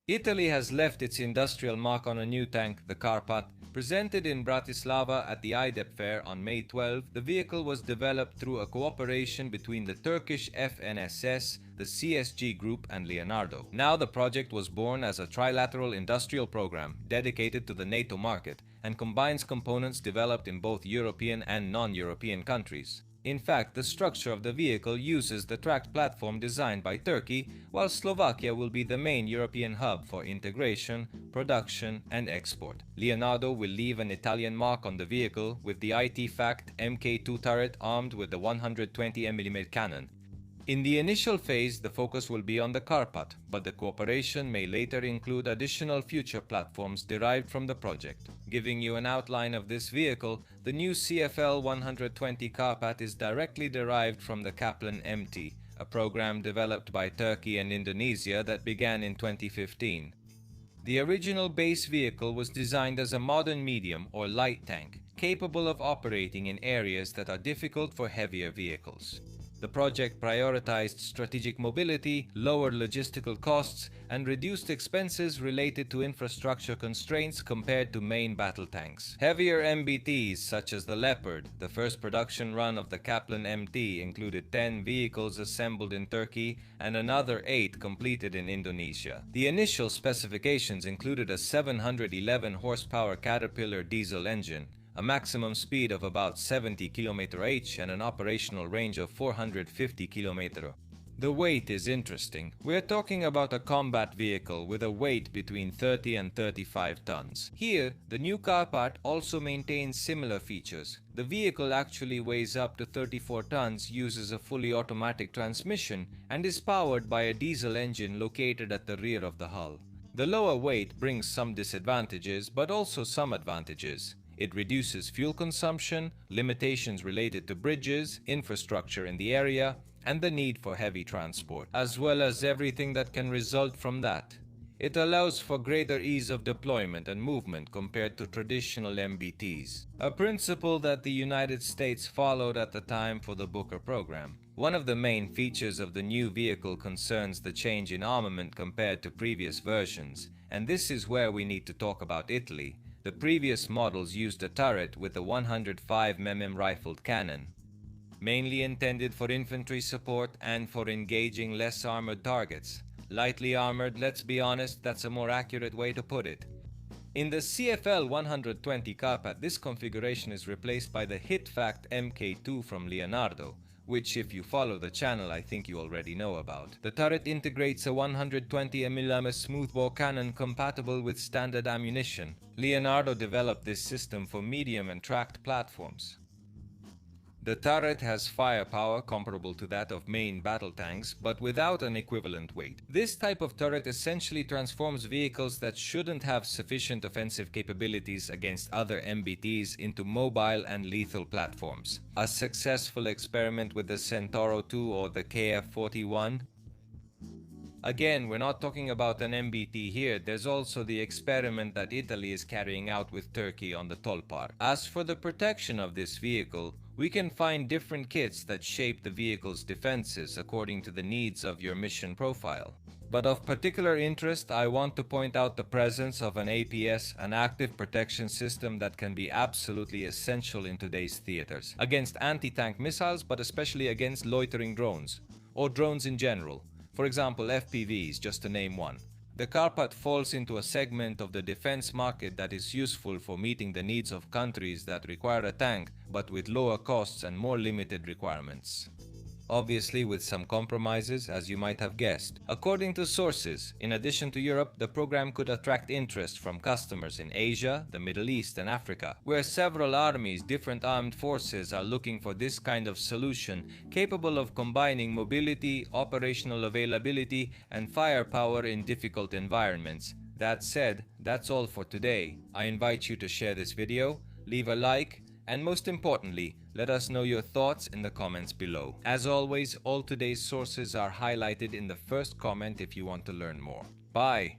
Italy has left its industrial mark on a new tank, the Karpat. Presented in Bratislava at the IDEP fair on May 12, the vehicle was developed through a cooperation between the Turkish FNSS, the CSG Group and Leonardo. Now the project was born as a trilateral industrial program dedicated to the NATO market and combines components developed in both European and non-European countries. In fact, the structure of the vehicle uses the tracked platform designed by Turkey, while Slovakia will be the main European hub for integration, production, and export. Leonardo will leave an Italian mark on the vehicle with the IT-FACT Mk2 turret armed with the 120mm cannon. In the initial phase, the focus will be on the Karpat, but the cooperation may later include additional future platforms derived from the project. Giving you an outline of this vehicle, the new CFL 120 Karpat is directly derived from the Kaplan MT, a program developed by Turkey and Indonesia that began in 2015. The original base vehicle was designed as a modern medium or light tank, capable of operating in areas that are difficult for heavier vehicles. The project prioritized strategic mobility, lowered logistical costs, and reduced expenses related to infrastructure constraints compared to main battle tanks. Heavier MBTs such as the Leopard, the first production run of the Kaplan MT, included 10 vehicles assembled in Turkey and another 8 completed in Indonesia. The initial specifications included a 711 horsepower Caterpillar diesel engine, a maximum speed of about 70 km/h and an operational range of 450 km. The weight is interesting. We're talking about a combat vehicle with a weight between 30 and 35 tons. Here, the new Karpat also maintains similar features. The vehicle actually weighs up to 34 tons, uses a fully automatic transmission, and is powered by a diesel engine located at the rear of the hull. The lower weight brings some disadvantages, but also some advantages. It reduces fuel consumption, limitations related to bridges, infrastructure in the area, and the need for heavy transport, as well as everything that can result from that. It allows for greater ease of deployment and movement compared to traditional MBTs, a principle that the United States followed at the time for the Booker program. One of the main features of the new vehicle concerns the change in armament compared to previous versions, and this is where we need to talk about Italy. The previous models used a turret with a 105mm rifled cannon, mainly intended for infantry support and for engaging less armored targets. Lightly armored, let's be honest, that's a more accurate way to put it. In the CFL 120 Karpat, this configuration is replaced by the hit-fact Mk2 from Leonardo, which if you follow the channel I think you already know about. The turret integrates a 120mm smoothbore cannon compatible with standard ammunition. Leonardo developed this system for medium and tracked platforms. The turret has firepower comparable to that of main battle tanks, but without an equivalent weight. This type of turret essentially transforms vehicles that shouldn't have sufficient offensive capabilities against other MBTs into mobile and lethal platforms. A successful experiment with the Centauro 2 or the KF-41. Again, we're not talking about an MBT here, there's also the experiment that Italy is carrying out with Turkey on the Tolpar. As for the protection of this vehicle, we can find different kits that shape the vehicle's defenses according to the needs of your mission profile. But of particular interest, I want to point out the presence of an APS, an active protection system that can be absolutely essential in today's theaters, against anti-tank missiles, but especially against loitering drones, or drones in general. For example, FPVs, just to name one. The Karpat falls into a segment of the defense market that is useful for meeting the needs of countries that require a tank, but with lower costs and more limited requirements. Obviously with some compromises, as you might have guessed. According to sources, in addition to Europe, the program could attract interest from customers in Asia, the Middle East and Africa, where several armies, different armed forces are looking for this kind of solution capable of combining mobility, operational availability and firepower in difficult environments. That said, that's all for today. I invite you to share this video, leave a like, and most importantly, let us know your thoughts in the comments below. As always, all today's sources are highlighted in the first comment if you want to learn more. Bye!